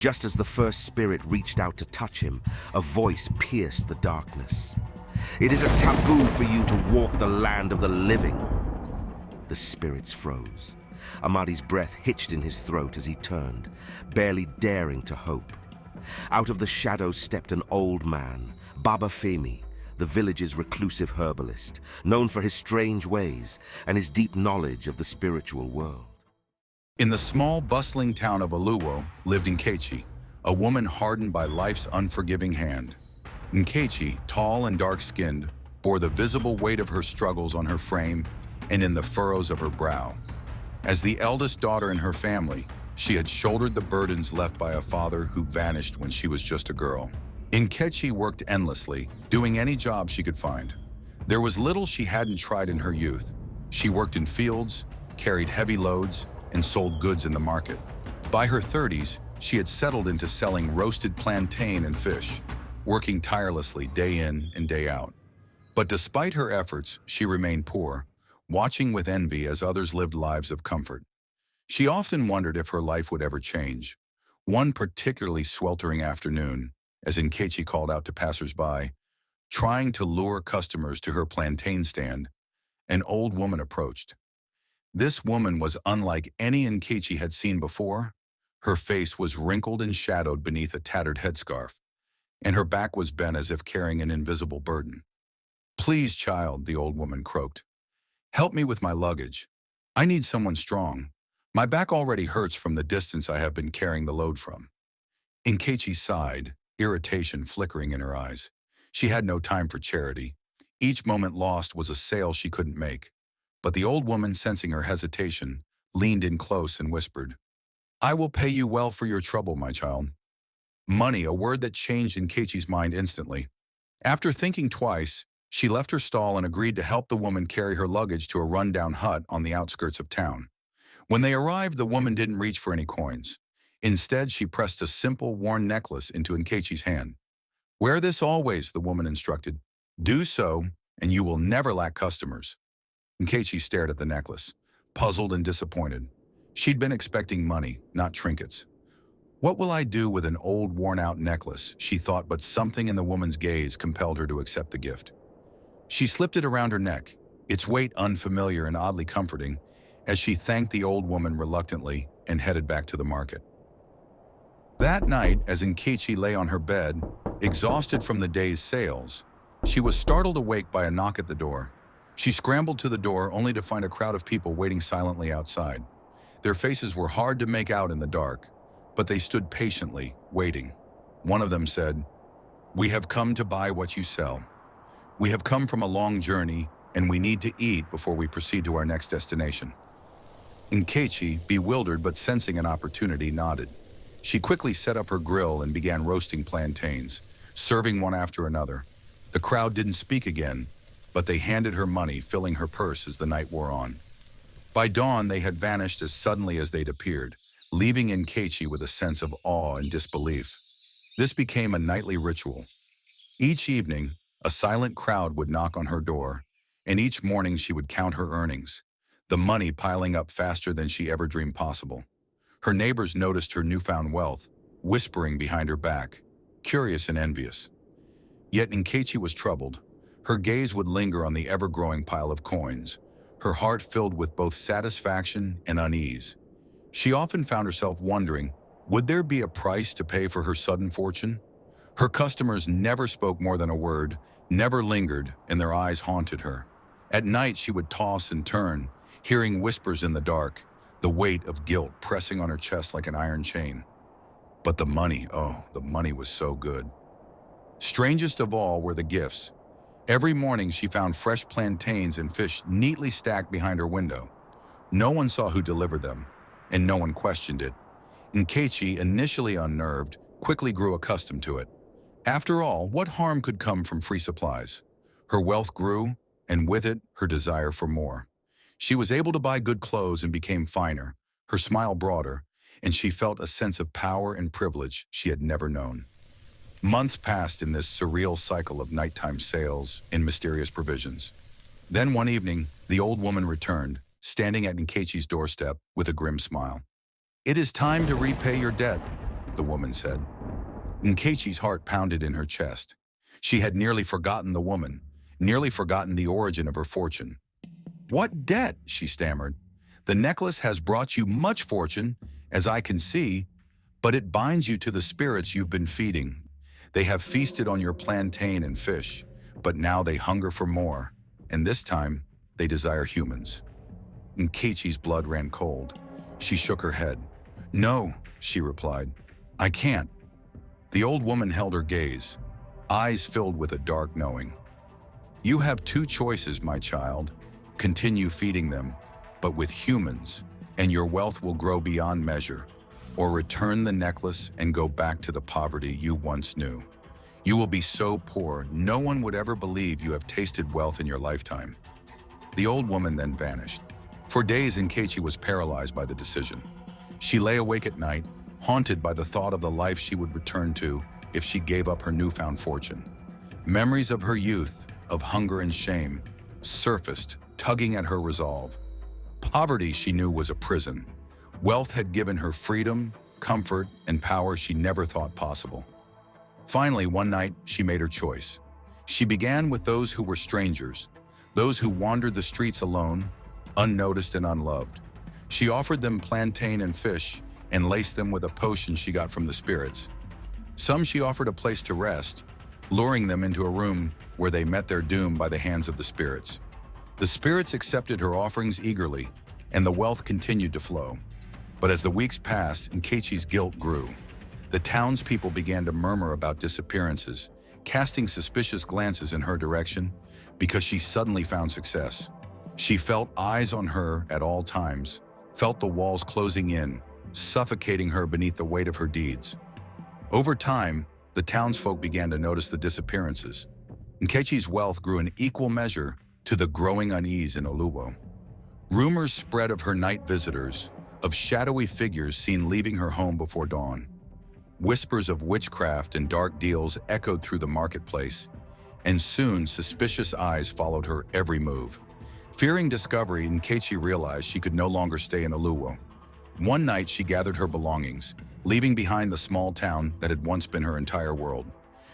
Just as the first spirit reached out to touch him, a voice pierced the darkness. "It is a taboo for you to walk the land of the living." The spirits froze. Amadi's breath hitched in his throat as he turned, barely daring to hope. Out of the shadows stepped an old man, Baba Femi, the village's reclusive herbalist, known for his strange ways and his deep knowledge of the spiritual world. In the small, bustling town of Oluwo lived Nkechi, a woman hardened by life's unforgiving hand. Nkechi, tall and dark-skinned, bore the visible weight of her struggles on her frame and in the furrows of her brow. As the eldest daughter in her family, she had shouldered the burdens left by a father who vanished when she was just a girl. Nkechi worked endlessly, doing any job she could find. There was little she hadn't tried in her youth. She worked in fields, carried heavy loads, and sold goods in the market. By her 30s, she had settled into selling roasted plantain and fish, working tirelessly day in and day out. But despite her efforts, she remained poor, watching with envy as others lived lives of comfort. She often wondered if her life would ever change. One particularly sweltering afternoon, as Nkechi called out to passers-by, trying to lure customers to her plantain stand, an old woman approached. This woman was unlike any Nkechi had seen before. Her face was wrinkled and shadowed beneath a tattered headscarf, and her back was bent as if carrying an invisible burden. "Please, child," the old woman croaked. "Help me with my luggage. I need someone strong. My back already hurts from the distance I have been carrying the load from." Nkechi sighed, irritation flickering in her eyes. She had no time for charity. Each moment lost was a sale she couldn't make. But the old woman, sensing her hesitation, leaned in close and whispered, "I will pay you well for your trouble, my child." Money, a word that changed Nkechi's mind instantly. After thinking twice, she left her stall and agreed to help the woman carry her luggage to a rundown hut on the outskirts of town. When they arrived, the woman didn't reach for any coins. Instead, she pressed a simple, worn necklace into Nkechi's hand. "Wear this always," the woman instructed. "Do so, and you will never lack customers." Nkechi stared at the necklace, puzzled and disappointed. She'd been expecting money, not trinkets. "What will I do with an old, worn-out necklace?" she thought, but something in the woman's gaze compelled her to accept the gift. She slipped it around her neck, its weight unfamiliar and oddly comforting, as she thanked the old woman reluctantly and headed back to the market. That night, as Nkechi lay on her bed, exhausted from the day's sales, she was startled awake by a knock at the door. She scrambled to the door only to find a crowd of people waiting silently outside. Their faces were hard to make out in the dark, but they stood patiently, waiting. One of them said, "We have come to buy what you sell. We have come from a long journey, and we need to eat before we proceed to our next destination." Nkechi, bewildered but sensing an opportunity, nodded. She quickly set up her grill and began roasting plantains, serving one after another. The crowd didn't speak again, but they handed her money, filling her purse as the night wore on. By dawn, they had vanished as suddenly as they'd appeared, leaving Nkechi with a sense of awe and disbelief. This became a nightly ritual. Each evening, a silent crowd would knock on her door, and each morning she would count her earnings, the money piling up faster than she ever dreamed possible. Her neighbors noticed her newfound wealth, whispering behind her back, curious and envious. Yet Nkechi was troubled. Her gaze would linger on the ever-growing pile of coins, her heart filled with both satisfaction and unease. She often found herself wondering, would there be a price to pay for her sudden fortune? Her customers never spoke more than a word, never lingered, and their eyes haunted her. At night, she would toss and turn, hearing whispers in the dark, the weight of guilt pressing on her chest like an iron chain. But the money, oh, the money was so good. Strangest of all were the gifts. Every morning she found fresh plantains and fish neatly stacked behind her window. No one saw who delivered them, and no one questioned it. Nkechi, initially unnerved, quickly grew accustomed to it. After all, what harm could come from free supplies? Her wealth grew, and with it, her desire for more. She was able to buy good clothes and became finer, her smile broader, and she felt a sense of power and privilege she had never known. Months passed in this surreal cycle of nighttime sales and mysterious provisions. Then one evening, the old woman returned, standing at Nkechi's doorstep with a grim smile. "It is time to repay your debt. the woman said. Nkechi's heart pounded in her chest. She had nearly forgotten the woman, nearly forgotten the origin of her fortune. "What debt?" she stammered. "The necklace has brought you much fortune, as I can see, but it binds you to the spirits you've been feeding. They have feasted on your plantain and fish, but now they hunger for more, and this time they desire humans." Nkechi's blood ran cold. She shook her head. "No," she replied. "I can't." The old woman held her gaze, eyes filled with a dark knowing. "You have two choices, my child. Continue feeding them, but with humans, and your wealth will grow beyond measure, or return the necklace and go back to the poverty you once knew. You will be so poor, no one would ever believe you have tasted wealth in your lifetime." The old woman then vanished. For days, Nkechi was paralyzed by the decision. She lay awake at night, haunted by the thought of the life she would return to if she gave up her newfound fortune. Memories of her youth, of hunger and shame, surfaced, tugging at her resolve. Poverty, she knew, was a prison. Wealth had given her freedom, comfort, and power she never thought possible. Finally, one night, she made her choice. She began with those who were strangers, those who wandered the streets alone, unnoticed and unloved. She offered them plantain and fish and laced them with a potion she got from the spirits. Some she offered a place to rest, luring them into a room where they met their doom by the hands of the spirits. The spirits accepted her offerings eagerly, and the wealth continued to flow. But as the weeks passed, Nkechi's guilt grew. The townspeople began to murmur about disappearances, casting suspicious glances in her direction because she suddenly found success. She felt eyes on her at all times, felt the walls closing in, suffocating her beneath the weight of her deeds. Over time, the townsfolk began to notice the disappearances. Nkechi's wealth grew in equal measure to the growing unease in Oluwo. Rumors spread of her night visitors, of shadowy figures seen leaving her home before dawn. Whispers of witchcraft and dark deals echoed through the marketplace, and soon suspicious eyes followed her every move. Fearing discovery, Nkechi realized she could no longer stay in Oluwo. One night, she gathered her belongings, leaving behind the small town that had once been her entire world.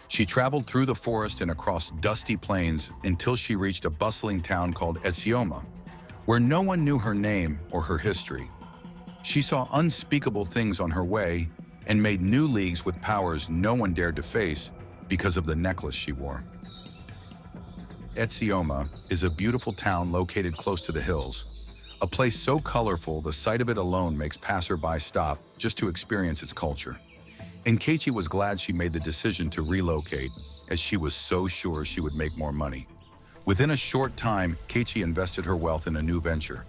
She traveled through the forest and across dusty plains until she reached a bustling town called Etsoma, where no one knew her name or her history. She saw unspeakable things on her way and made new leagues with powers no one dared to face because of the necklace she wore. Etsoma is a beautiful town located close to the hills, a place so colorful the sight of it alone makes passersby stop just to experience its culture. Nkechi was glad she made the decision to relocate, as she was so sure she would make more money. Within a short time, Nkechi invested her wealth in a new venture,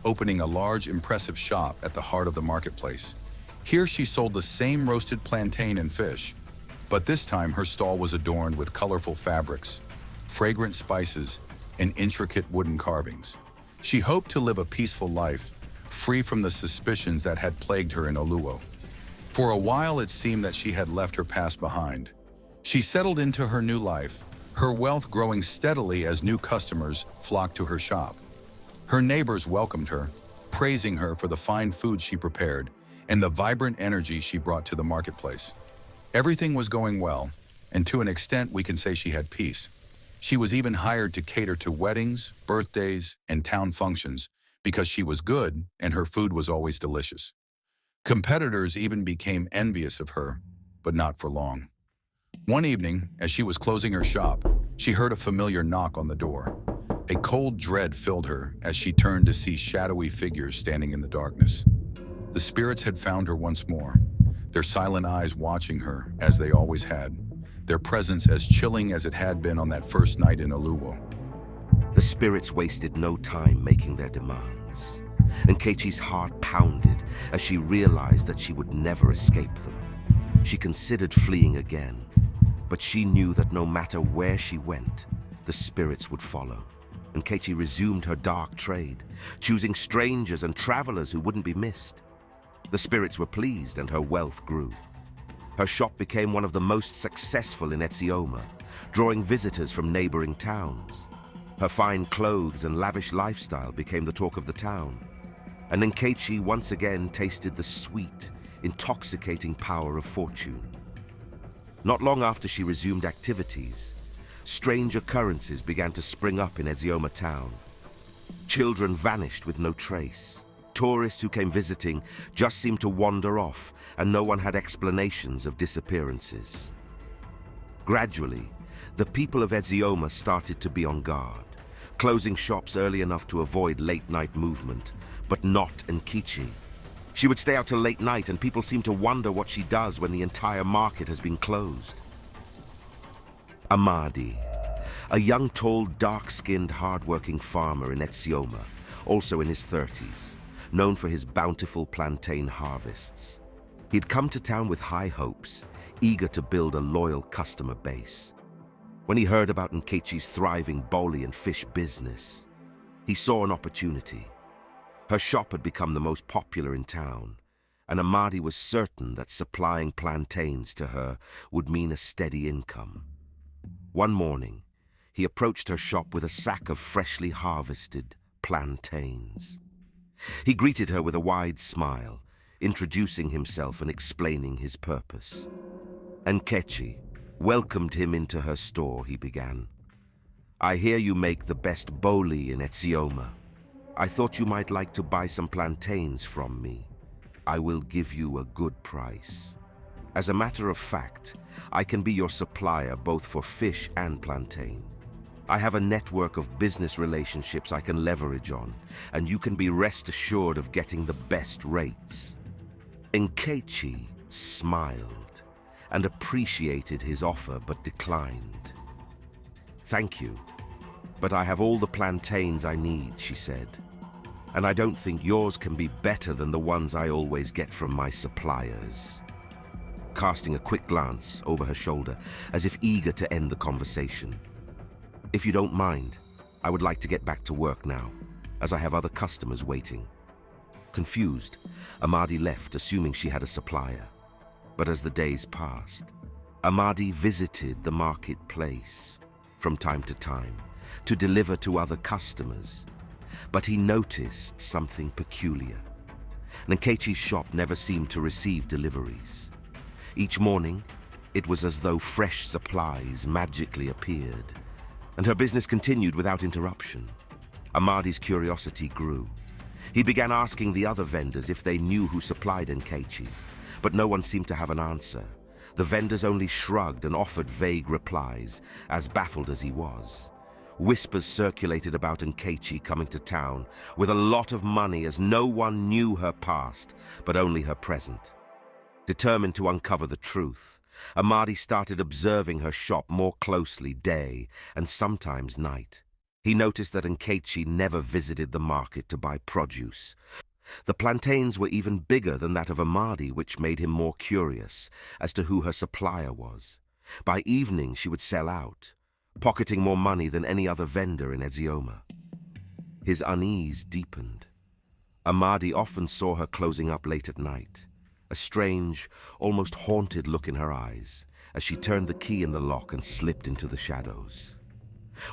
opening a large, impressive shop at the heart of the marketplace. Here she sold the same roasted plantain and fish, but this time her stall was adorned with colorful fabrics, fragrant spices, and intricate wooden carvings. She hoped to live a peaceful life, free from the suspicions that had plagued her in Oluwo. For a while, it seemed that she had left her past behind. She settled into her new life, her wealth growing steadily as new customers flocked to her shop. Her neighbors welcomed her, praising her for the fine food she prepared and the vibrant energy she brought to the marketplace. Everything was going well, and to an extent we can say she had peace. She was even hired to cater to weddings, birthdays, and town functions because she was good and her food was always delicious. Competitors even became envious of her, but not for long. One evening, as she was closing her shop, she heard a familiar knock on the door. A cold dread filled her as she turned to see shadowy figures standing in the darkness. The spirits had found her once more, their silent eyes watching her as they always had, their presence as chilling as it had been on that first night in Oluwo. The spirits wasted no time making their demands. Nkechi's heart pounded as she realized that she would never escape them. She considered fleeing again, but she knew that no matter where she went, the spirits would follow. Nkechi resumed her dark trade, choosing strangers and travelers who wouldn't be missed. The spirits were pleased and her wealth grew. Her shop became one of the most successful in Etsoma, drawing visitors from neighboring towns. Her fine clothes and lavish lifestyle became the talk of the town, and Nkechi once again tasted the sweet intoxicating power of fortune. Not long after she resumed activities, strange occurrences began to spring up in Etsoma town. Children vanished with no trace. Tourists who came visiting just seemed to wander off, and no one had explanations of disappearances. Gradually, the people of Etsoma started to be on guard, closing shops early enough to avoid late-night movement, but not Nkechi. She would stay out till late night, and people seem to wonder what she does when the entire market has been closed. Myde, a young, tall, dark-skinned, hard-working farmer in Etsoma, also in his 30s, known for his bountiful plantain harvests. He'd come to town with high hopes, eager to build a loyal customer base. When he heard about Nkechi's thriving boli and fish business, he saw an opportunity. Her shop had become the most popular in town, and Myde was certain that supplying plantains to her would mean a steady income. One morning, he approached her shop with a sack of freshly harvested plantains. He greeted her with a wide smile, introducing himself and explaining his purpose. Nkechi welcomed him into her store. He began. "I hear you make the best boli in Etsoma. I thought you might like to buy some plantains from me. I will give you a good price. As a matter of fact, I can be your supplier both for fish and plantain. I have a network of business relationships I can leverage on, and you can be rest assured of getting the best rates." Nkechi smiled and appreciated his offer but declined. "Thank you, but I have all the plantains I need," she said. "And I don't think yours can be better than the ones I always get from my suppliers." Casting a quick glance over her shoulder, as if eager to end the conversation. "If you don't mind, I would like to get back to work now, as I have other customers waiting." Confused, Myde left, assuming she had a supplier. But as the days passed, Myde visited the marketplace from time to deliver to other customers. But he noticed something peculiar. Nkechi's shop never seemed to receive deliveries. Each morning, it was as though fresh supplies magically appeared, and her business continued without interruption. Myde's curiosity grew. He began asking the other vendors if they knew who supplied Nkechi, but no one seemed to have an answer. The vendors only shrugged and offered vague replies, as baffled as he was. Whispers circulated about Nkechi coming to town with a lot of money, as no one knew her past, but only her present. Determined to uncover the truth, Myde started observing her shop more closely day and sometimes night. He noticed that Nkechi never visited the market to buy produce. The plantains were even bigger than that of Myde, which made him more curious as to who her supplier was. By evening, she would sell out, pocketing more money than any other vendor in Etsoma. His unease deepened. Myde often saw her closing up late at night, a strange, almost haunted look in her eyes as she turned the key in the lock and slipped into the shadows.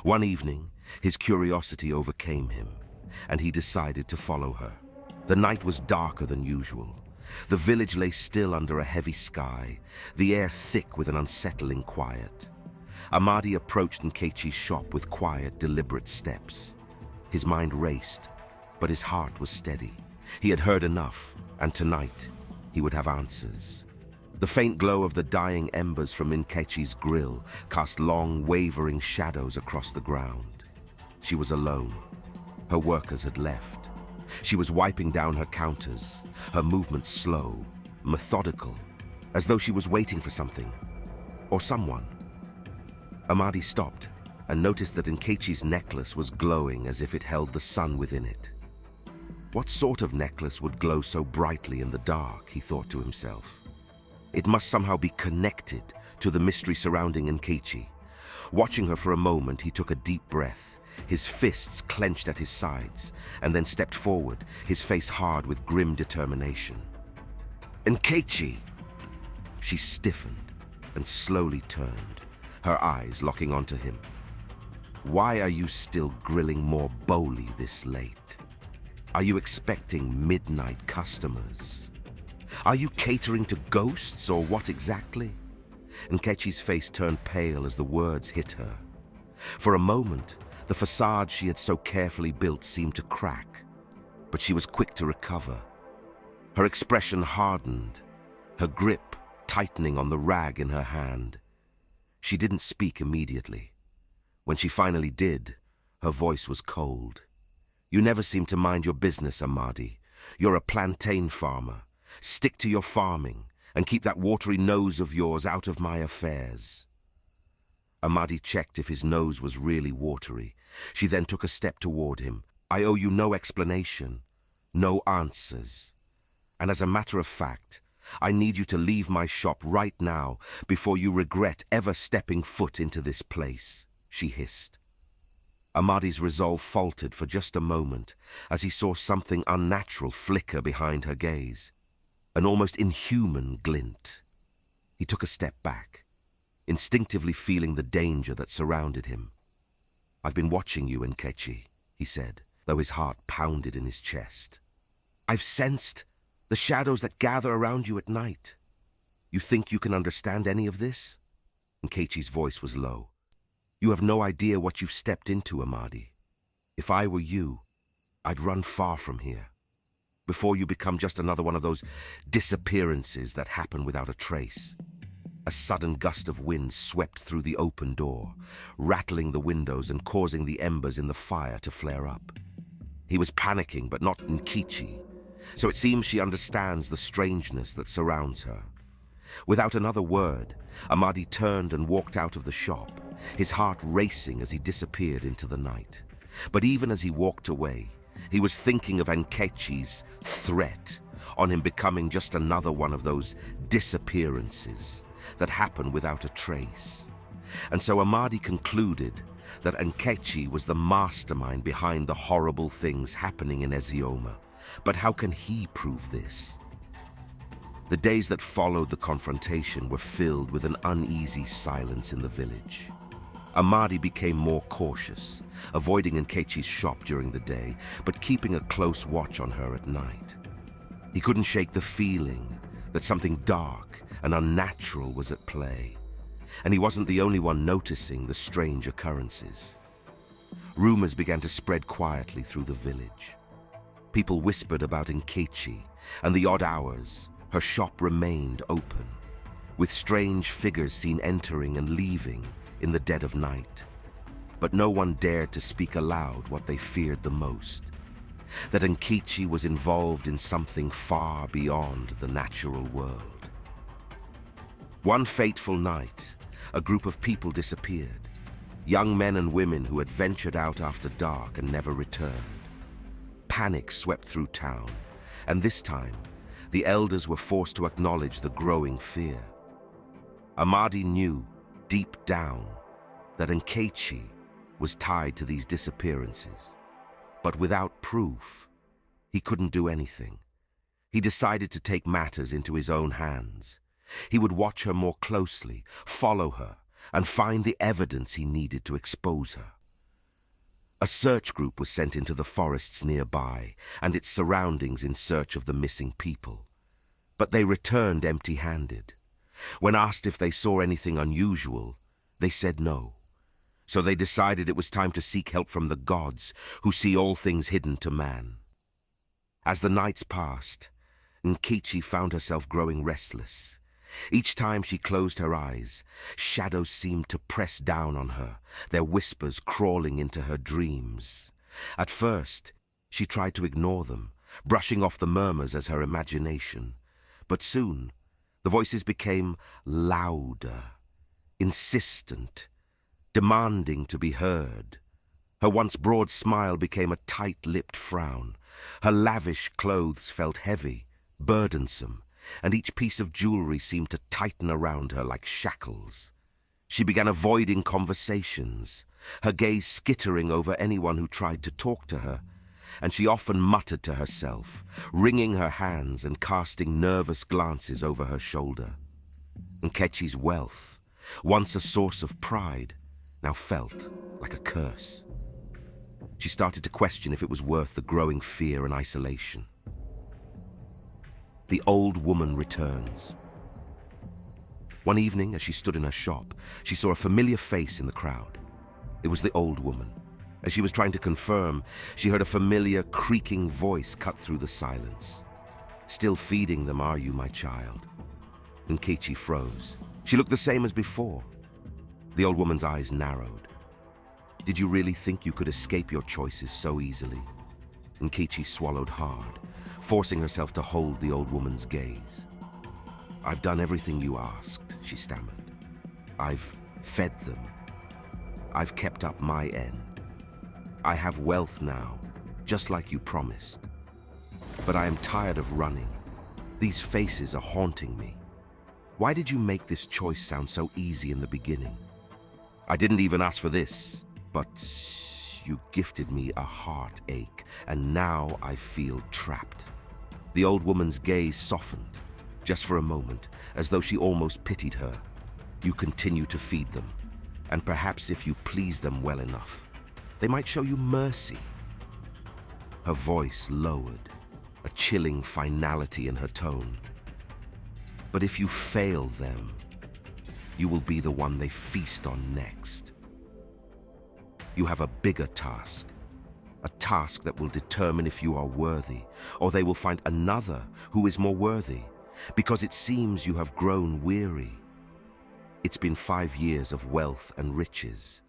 One evening, his curiosity overcame him, and he decided to follow her. The night was darker than usual. The village lay still under a heavy sky, the air thick with an unsettling quiet. Myde approached Nkechi's shop with quiet, deliberate steps. His mind raced, but his heart was steady. He had heard enough, and tonight he would have answers. The faint glow of the dying embers from Nkechi's grill cast long, wavering shadows across the ground. She was alone. Her workers had left. She was wiping down her counters, her movements slow, methodical, as though she was waiting for something, or someone. Myde stopped and noticed that Nkechi's necklace was glowing as if it held the sun within it. What sort of necklace would glow so brightly in the dark, he thought to himself. It must somehow be connected to the mystery surrounding Nkechi. Watching her for a moment, he took a deep breath, his fists clenched at his sides, and then stepped forward, his face hard with grim determination. "Nkechi!" She stiffened and slowly turned, her eyes locking onto him. "Why are you still grilling more boli this late? Are you expecting midnight customers?" Are you catering to ghosts, or what exactly? Nkechi's face turned pale as the words hit her. For a moment, the facade she had so carefully built seemed to crack, but she was quick to recover. Her expression hardened, her grip tightening on the rag in her hand. She didn't speak immediately. When she finally did, her voice was cold. You never seem to mind your business, Myde. You're a plantain farmer. Stick to your farming and keep that watery nose of yours out of my affairs. Myde checked if his nose was really watery. She then took a step toward him. I owe you no explanation, no answers. And as a matter of fact, I need you to leave my shop right now before you regret ever stepping foot into this place, she hissed. Myde's resolve faltered for just a moment as he saw something unnatural flicker behind her gaze, an almost inhuman glint. He took a step back, instinctively feeling the danger that surrounded him. I've been watching you, Nkechi, he said, though his heart pounded in his chest. I've sensed the shadows that gather around you at night. You think you can understand any of this? Nkechi's voice was low. You have no idea what you've stepped into, Myde. If I were you, I'd run far from here, before you become just another one of those disappearances that happen without a trace. A sudden gust of wind swept through the open door, rattling the windows and causing the embers in the fire to flare up. He was panicking, but not Nkechi, so it seems she understands the strangeness that surrounds her. Without another word, Myde turned and walked out of the shop, his heart racing as he disappeared into the night. But even as he walked away, he was thinking of Nkechi's threat on him becoming just another one of those disappearances that happen without a trace. And so Myde concluded that Nkechi was the mastermind behind the horrible things happening in Etsoma. But how can he prove this? The days that followed the confrontation were filled with an uneasy silence in the village. Myde became more cautious, avoiding Nkechi's shop during the day, but keeping a close watch on her at night. He couldn't shake the feeling that something dark and unnatural was at play, and he wasn't the only one noticing the strange occurrences. Rumors began to spread quietly through the village. People whispered about Nkechi, and the odd hours her shop remained open, with strange figures seen entering and leaving in the dead of night. But no one dared to speak aloud what they feared the most, that Nkechi was involved in something far beyond the natural world. One fateful night, a group of people disappeared, young men and women who had ventured out after dark and never returned. Panic swept through town, and this time, the elders were forced to acknowledge the growing fear. Myde knew, deep down, that Nkechi was tied to these disappearances. But without proof, he couldn't do anything. He decided to take matters into his own hands. He would watch her more closely, follow her, and find the evidence he needed to expose her. A search group was sent into the forests nearby and its surroundings in search of the missing people. But they returned empty-handed. When asked if they saw anything unusual, they said no. So they decided it was time to seek help from the gods, who see all things hidden to man. As the nights passed, Nkechi found herself growing restless. Each time she closed her eyes, shadows seemed to press down on her, their whispers crawling into her dreams. At first, she tried to ignore them, brushing off the murmurs as her imagination. But soon, the voices became louder, insistent, demanding to be heard. Her once broad smile became a tight-lipped frown. Her lavish clothes felt heavy, burdensome, and each piece of jewelry seemed to tighten around her like shackles. She began avoiding conversations, her gaze skittering over anyone who tried to talk to her, and she often muttered to herself, wringing her hands and casting nervous glances over her shoulder. Nkechi's wealth, once a source of pride, now felt like a curse. She started to question if it was worth the growing fear and isolation. The old woman returns. One evening, as she stood in her shop, she saw a familiar face in the crowd. It was the old woman. As she was trying to confirm, she heard a familiar creaking voice cut through the silence. "Still feeding them, are you, my child?" Nkechi froze. She looked the same as before. The old woman's eyes narrowed. "Did you really think you could escape your choices so easily?" Nkechi swallowed hard, forcing herself to hold the old woman's gaze. "I've done everything you asked," she stammered. "I've fed them. I've kept up my end. I have wealth now, just like you promised. But I am tired of running. These faces are haunting me. Why did you make this choice sound so easy in the beginning? I didn't even ask for this, but you gifted me a heartache, and now I feel trapped." The old woman's gaze softened, just for a moment, as though she almost pitied her. "You continue to feed them, and perhaps if you please them well enough, they might show you mercy." Her voice lowered, a chilling finality in her tone. "But if you fail them, you will be the one they feast on next. You have a bigger task, a task that will determine if you are worthy, or they will find another who is more worthy, because it seems you have grown weary. It's been 5 years of wealth and riches.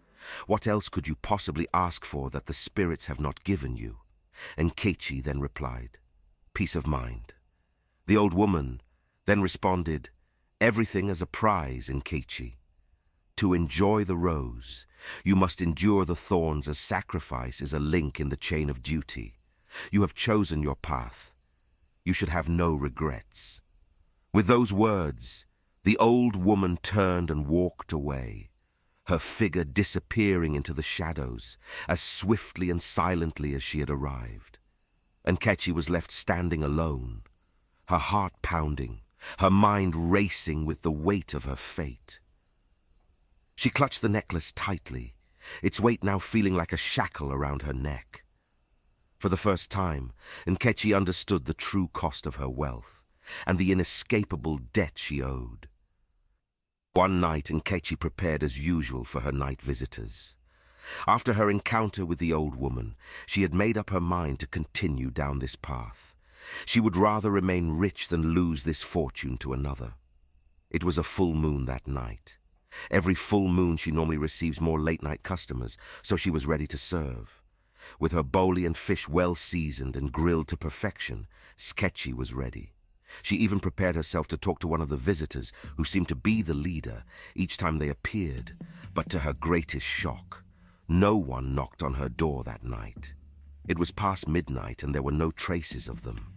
What else could you possibly ask for that the spirits have not given you?" And Nkechi then replied, "Peace of mind." The old woman then responded, "Everything as a prize, Nkechi. To enjoy the rose, you must endure the thorns as sacrifice is a link in the chain of duty. You have chosen your path. You should have no regrets." With those words, the old woman turned and walked away, her figure disappearing into the shadows as swiftly and silently as she had arrived. And Nkechi was left standing alone, her heart pounding, her mind racing with the weight of her fate. She clutched the necklace tightly, its weight now feeling like a shackle around her neck. For the first time, Nkechi understood the true cost of her wealth and the inescapable debt she owed. One night, Nkechi prepared as usual for her night visitors. After her encounter with the old woman, she had made up her mind to continue down this path. She would rather remain rich than lose this fortune to another. It was a full moon that night. Every full moon she normally receives more late-night customers, so she was ready to serve. With her boli and fish well seasoned and grilled to perfection, Nkechi was ready. She even prepared herself to talk to one of the visitors, who seemed to be the leader, each time they appeared. But to her greatest shock, no one knocked on her door that night. It was past midnight and there were no traces of them.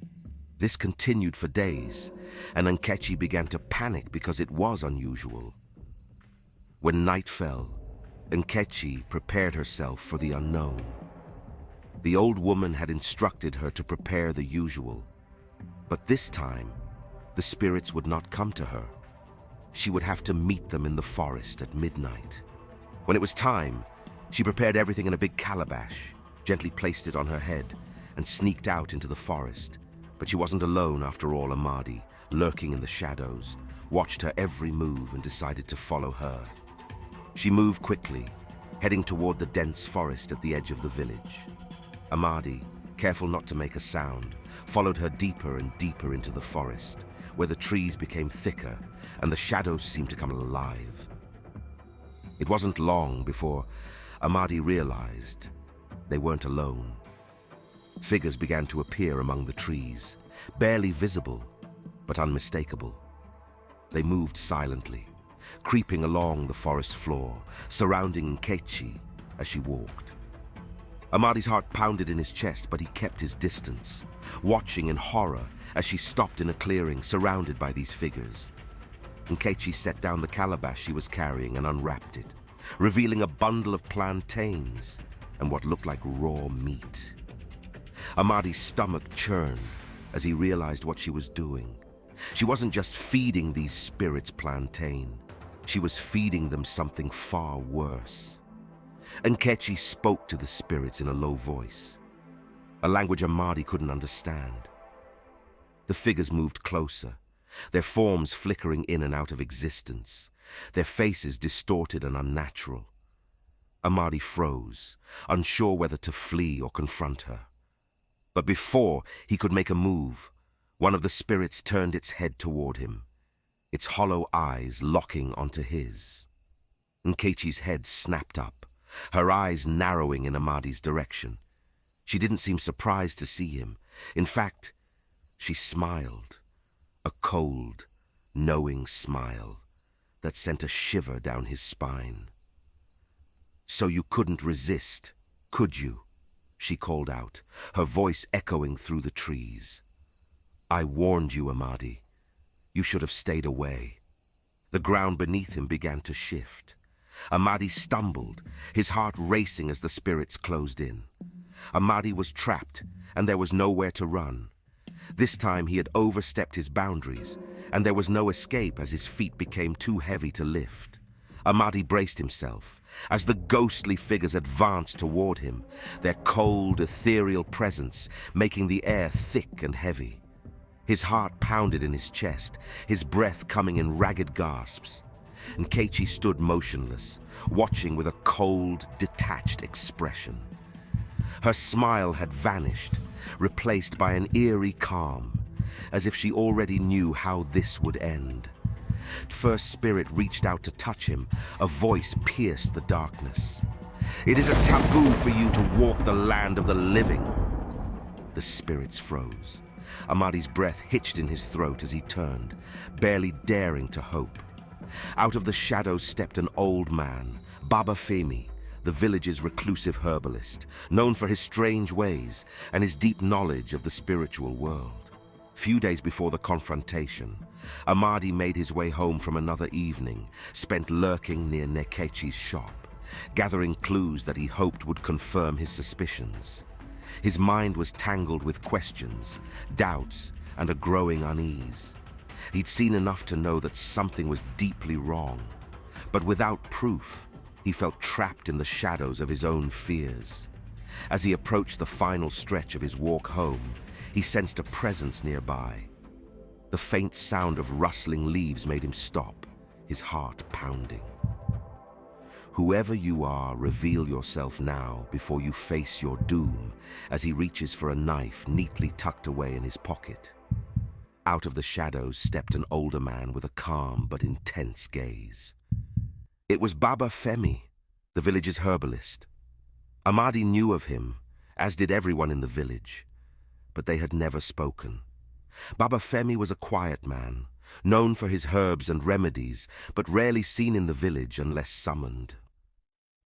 This continued for days, and Nkechi began to panic because it was unusual. When night fell, Nkechi prepared herself for the unknown. The old woman had instructed her to prepare the usual, but this time, the spirits would not come to her. She would have to meet them in the forest at midnight. When it was time, she prepared everything in a big calabash, gently placed it on her head, and sneaked out into the forest. But she wasn't alone after all. Myde, lurking in the shadows, watched her every move and decided to follow her. She moved quickly, heading toward the dense forest at the edge of the village. Myde, careful not to make a sound, followed her deeper and deeper into the forest, where the trees became thicker and the shadows seemed to come alive. It wasn't long before Myde realized they weren't alone. Figures began to appear among the trees, barely visible, but unmistakable. They moved silently, creeping along the forest floor, surrounding Nkechi as she walked. Myde's heart pounded in his chest, but he kept his distance, watching in horror as she stopped in a clearing surrounded by these figures. Nkechi set down the calabash she was carrying and unwrapped it, revealing a bundle of plantains and what looked like raw meat. Myde's stomach churned as he realized what she was doing. She wasn't just feeding these spirits plantain. She was feeding them something far worse. Nkechi spoke to the spirits in a low voice, a language Myde couldn't understand. The figures moved closer, their forms flickering in and out of existence, their faces distorted and unnatural. Myde froze, unsure whether to flee or confront her. But before he could make a move, one of the spirits turned its head toward him, its hollow eyes locking onto his. Nkechi's head snapped up, her eyes narrowing in Myde's direction. She didn't seem surprised to see him. In fact, she smiled, a cold, knowing smile that sent a shiver down his spine. "So you couldn't resist, could you?" she called out, her voice echoing through the trees. "I warned you, Myde. You should have stayed away." The ground beneath him began to shift. Myde stumbled, his heart racing as the spirits closed in. Myde was trapped, and there was nowhere to run. This time he had overstepped his boundaries, and there was no escape as his feet became too heavy to lift. Myde braced himself as the ghostly figures advanced toward him, their cold, ethereal presence making the air thick and heavy. His heart pounded in his chest, his breath coming in ragged gasps. Nkechi stood motionless, watching with a cold, detached expression. Her smile had vanished, replaced by an eerie calm, as if she already knew how this would end. First spirit reached out to touch him, a voice pierced the darkness. "It is a taboo for you to walk the land of the living." The spirits froze. Myde's breath hitched in his throat as he turned, barely daring to hope. Out of the shadows stepped an old man, Baba Femi, the village's reclusive herbalist, known for his strange ways and his deep knowledge of the spiritual world. Few days before the confrontation, Myde made his way home from another evening, spent lurking near Nkechi's shop, gathering clues that he hoped would confirm his suspicions. His mind was tangled with questions, doubts, and a growing unease. He'd seen enough to know that something was deeply wrong, but without proof, he felt trapped in the shadows of his own fears. As he approached the final stretch of his walk home, he sensed a presence nearby. The faint sound of rustling leaves made him stop, his heart pounding. "Whoever you are, reveal yourself now before you face your doom," as he reaches for a knife neatly tucked away in his pocket. Out of the shadows stepped an older man with a calm but intense gaze. It was Baba Femi, the village's herbalist. Myde knew of him, as did everyone in the village, but they had never spoken. Baba Femi was a quiet man, known for his herbs and remedies, but rarely seen in the village unless summoned.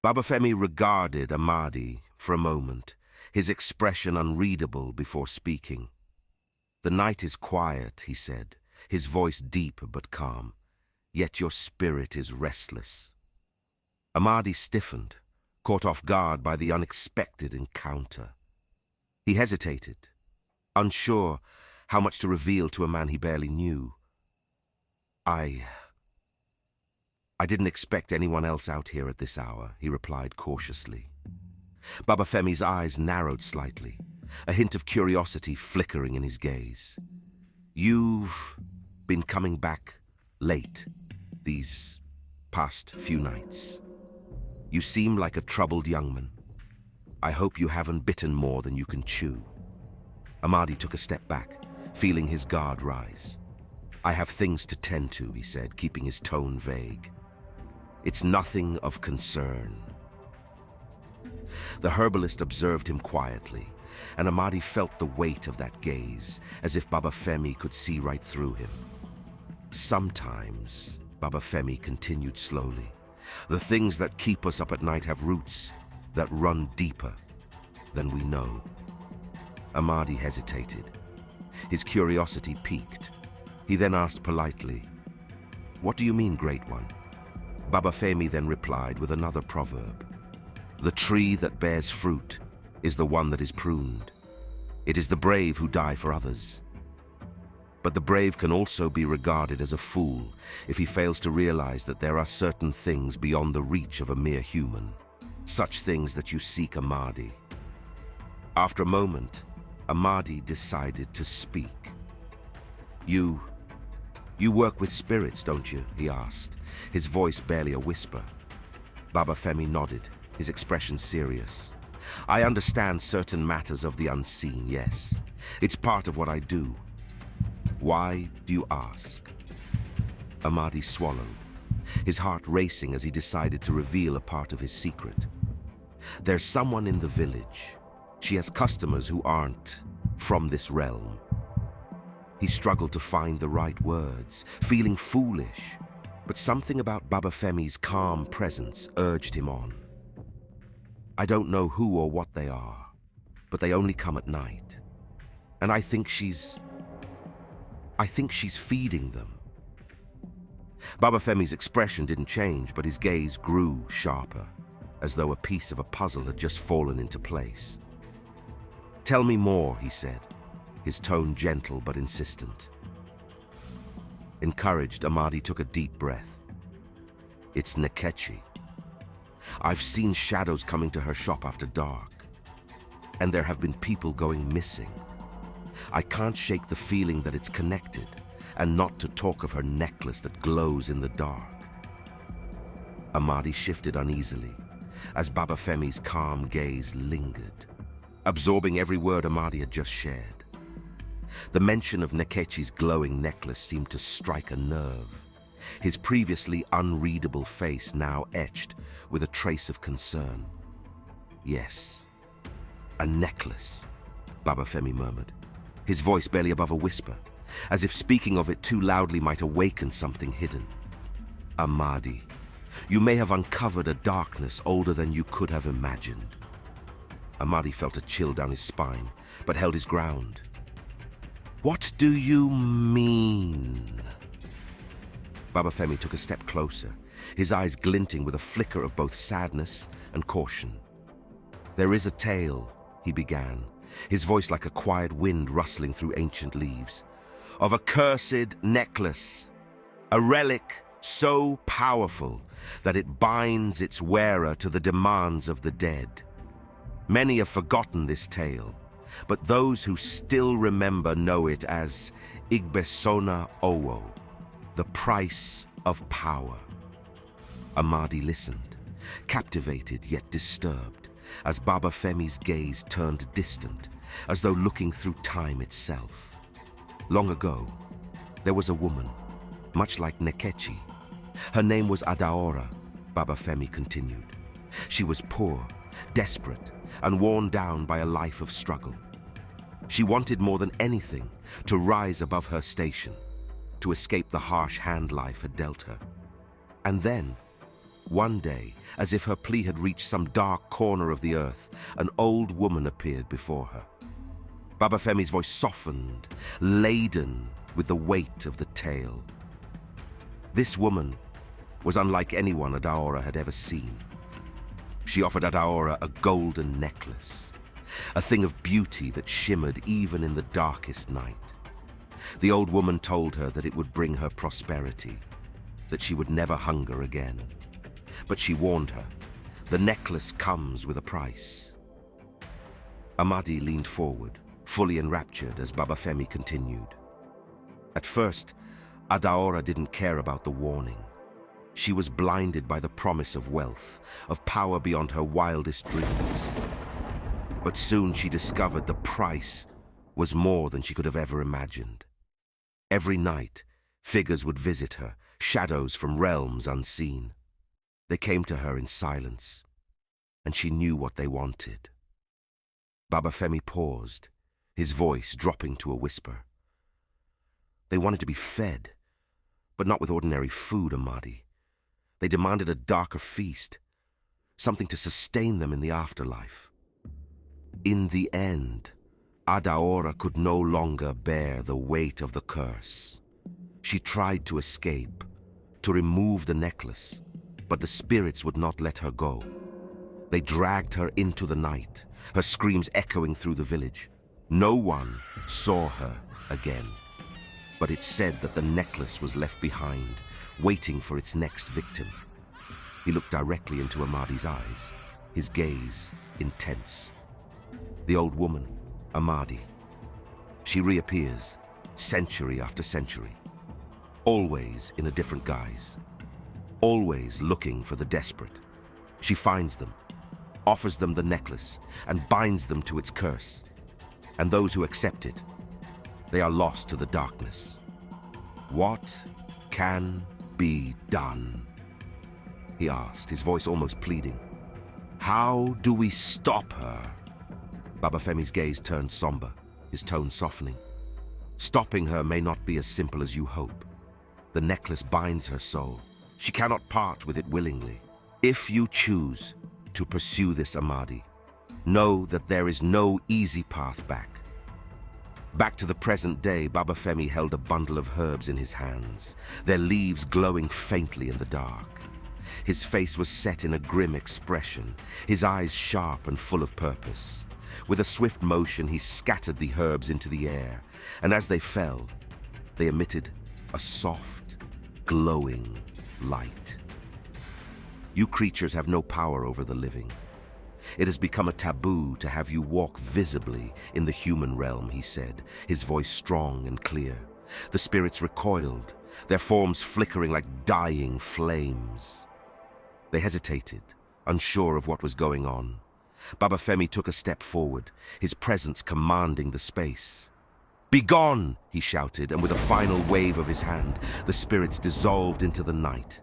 Baba Femi regarded Myde for a moment, his expression unreadable before speaking. "The night is quiet," he said, his voice deep but calm, "yet your spirit is restless." Myde stiffened, caught off guard by the unexpected encounter. He hesitated, unsure how much to reveal to a man he barely knew. I didn't expect anyone else out here at this hour," he replied cautiously. Baba Femi's eyes narrowed slightly, a hint of curiosity flickering in his gaze. "You've been coming back late these past few nights. You seem like a troubled young man. I hope you haven't bitten more than you can chew." Myde took a step back, feeling his guard rise. "I have things to tend to," he said, keeping his tone vague. "It's nothing of concern." The herbalist observed him quietly, and Myde felt the weight of that gaze, as if Baba Femi could see right through him. "Sometimes," Baba Femi continued slowly, "the things that keep us up at night have roots that run deeper than we know." Myde hesitated. His curiosity piqued. He then asked politely, "What do you mean, Great One?" Baba Femi then replied with another proverb. "The tree that bears fruit is the one that is pruned. It is the brave who die for others. But the brave can also be regarded as a fool if he fails to realize that there are certain things beyond the reach of a mere human, such things that you seek, Myde." After a moment, Myde decided to speak. You work with spirits, don't you? He asked, his voice barely a whisper. Baba Femi nodded, his expression serious. I understand certain matters of the unseen, yes. It's part of what I do. Why do you ask? Amadi swallowed, his heart racing as he decided to reveal a part of his secret. There's someone in the village. She has customers who aren't from this realm. He struggled to find the right words, feeling foolish, but something about Baba Femi's calm presence urged him on. I don't know who or what they are, but they only come at night. And I think she's feeding them. Baba Femi's expression didn't change, but his gaze grew sharper, as though a piece of a puzzle had just fallen into place. Tell me more, he said, his tone gentle but insistent. Encouraged, Amadi took a deep breath. It's Nkechi. I've seen shadows coming to her shop after dark, and there have been people going missing. I can't shake the feeling that it's connected, and not to talk of her necklace that glows in the dark. Amadi shifted uneasily as Baba Femi's calm gaze lingered, absorbing every word Amadi had just shared. The mention of Nkechi's glowing necklace seemed to strike a nerve, his previously unreadable face now etched with a trace of concern. Yes, a necklace, Baba Femi murmured, his voice barely above a whisper, as if speaking of it too loudly might awaken something hidden. Amadi, you may have uncovered a darkness older than you could have imagined. Amadi felt a chill down his spine, but held his ground. What do you mean? Baba Femi took a step closer, his eyes glinting with a flicker of both sadness and caution. There is a tale, he began, his voice like a quiet wind rustling through ancient leaves, of a cursed necklace, a relic so powerful that it binds its wearer to the demands of the dead. Many have forgotten this tale, but those who still remember know it as Igbesona Owo, the price of power. Amadi listened, captivated yet disturbed, as Baba Femi's gaze turned distant, as though looking through time itself. Long ago, there was a woman, much like Nkechi. Her name was Adaora, Baba Femi continued. She was poor, desperate, and worn down by a life of struggle. She wanted more than anything to rise above her station, to escape the harsh hand life had dealt her. And then, one day, as if her plea had reached some dark corner of the earth, an old woman appeared before her. Baba Femi's voice softened, laden with the weight of the tale. This woman was unlike anyone Adaora had ever seen. She offered Adaora a golden necklace, a thing of beauty that shimmered even in the darkest night. The old woman told her that it would bring her prosperity, that she would never hunger again. But she warned her, the necklace comes with a price. Amadi leaned forward, fully enraptured as Baba Femi continued. At first, Adaora didn't care about the warning. She was blinded by the promise of wealth, of power beyond her wildest dreams. But soon she discovered the price was more than she could have ever imagined. Every night, figures would visit her, shadows from realms unseen. They came to her in silence, and she knew what they wanted. Baba Femi paused, his voice dropping to a whisper. They wanted to be fed, but not with ordinary food, Amadi. They demanded a darker feast, something to sustain them in the afterlife. In the end, Adaora could no longer bear the weight of the curse. She tried to escape, to remove the necklace, but the spirits would not let her go. They dragged her into the night, her screams echoing through the village. No one saw her again, but it said that the necklace was left behind, waiting for its next victim. He looked directly into Amadi's eyes, his gaze intense. The old woman, Amadi. She reappears, century after century, always in a different guise, always looking for the desperate. She finds them, offers them the necklace, and binds them to its curse. And those who accept it, they are lost to the darkness. What can be done? He asked, his voice almost pleading. How do we stop her? Baba Femi's gaze turned somber, his tone softening. Stopping her may not be as simple as you hope. The necklace binds her soul. She cannot part with it willingly. If you choose to pursue this Amadi, know that there is no easy path back. Back to the present day, Baba Femi held a bundle of herbs in his hands, their leaves glowing faintly in the dark. His face was set in a grim expression, his eyes sharp and full of purpose. With a swift motion, he scattered the herbs into the air, and as they fell, they emitted a soft, glowing light. You creatures have no power over the living. It has become a taboo to have you walk visibly in the human realm, he said, his voice strong and clear. The spirits recoiled, their forms flickering like dying flames. They hesitated, unsure of what was going on. Baba Femi took a step forward, his presence commanding the space. "Begone!" he shouted, and with a final wave of his hand, the spirits dissolved into the night,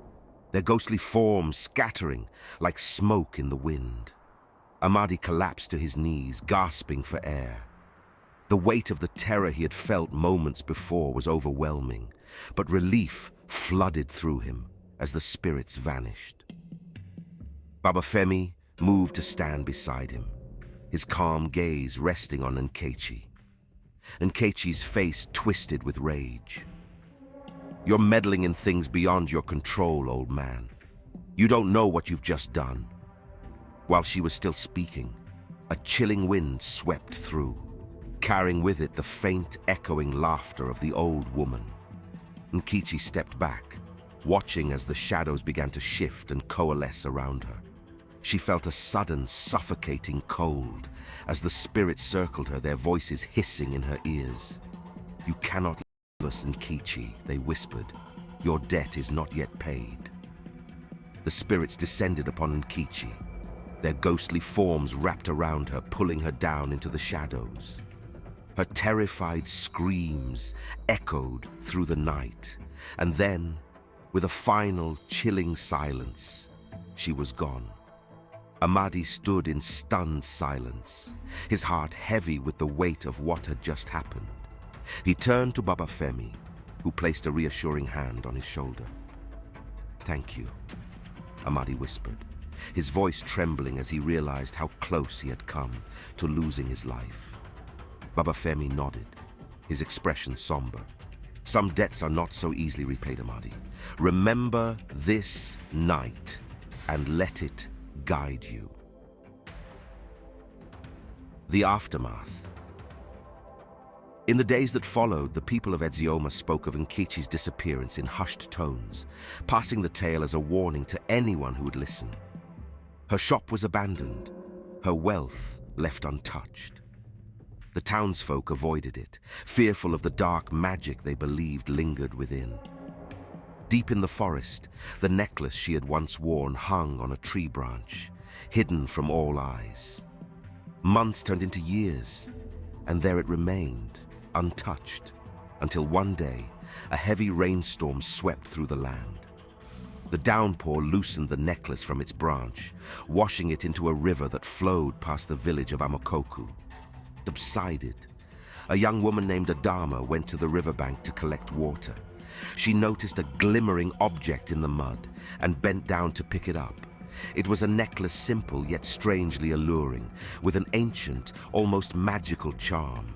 their ghostly forms scattering like smoke in the wind. Amadi collapsed to his knees, gasping for air. The weight of the terror he had felt moments before was overwhelming, but relief flooded through him as the spirits vanished. Baba Femi moved to stand beside him, his calm gaze resting on Nkechi. Nkechi's face twisted with rage. "You're meddling in things beyond your control, old man. You don't know what you've just done." While she was still speaking, a chilling wind swept through, carrying with it the faint, echoing laughter of the old woman. Nkechi stepped back, watching as the shadows began to shift and coalesce around her. She felt a sudden, suffocating cold as the spirits circled her, their voices hissing in her ears. "You cannot leave us, Nkechi," they whispered. "Your debt is not yet paid." The spirits descended upon Nkechi, their ghostly forms wrapped around her, pulling her down into the shadows. Her terrified screams echoed through the night, and then, with a final, chilling silence, she was gone. Amadi stood in stunned silence, his heart heavy with the weight of what had just happened. He turned to Baba Femi, who placed a reassuring hand on his shoulder. "Thank you," Amadi whispered, his voice trembling as he realized how close he had come to losing his life. Baba Femi nodded, his expression somber. "Some debts are not so easily repaid, Amadi. Remember this night and let it guide you." The aftermath. In the days that followed, the people of Etsoma spoke of Nkechi's disappearance in hushed tones, passing the tale as a warning to anyone who would listen. Her shop was abandoned, her wealth left untouched. The townsfolk avoided it, fearful of the dark magic they believed lingered within. Deep in the forest, the necklace she had once worn hung on a tree branch, hidden from all eyes. Months turned into years, and there it remained, untouched, until one day, a heavy rainstorm swept through the land. The downpour loosened the necklace from its branch, washing it into a river that flowed past the village of Amokoku. Subsided. A young woman named Adama went to the riverbank to collect water. She noticed a glimmering object in the mud and bent down to pick it up. It was a necklace simple yet strangely alluring, with an ancient, almost magical charm.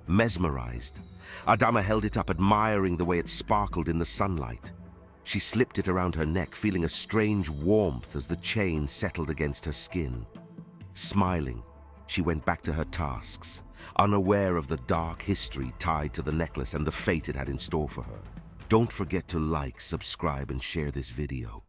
Mesmerized, Adama held it up, admiring the way it sparkled in the sunlight. She slipped it around her neck, feeling a strange warmth as the chain settled against her skin. Smiling, she went back to her tasks, unaware of the dark history tied to the necklace and the fate it had in store for her. Don't forget to like, subscribe, and share this video.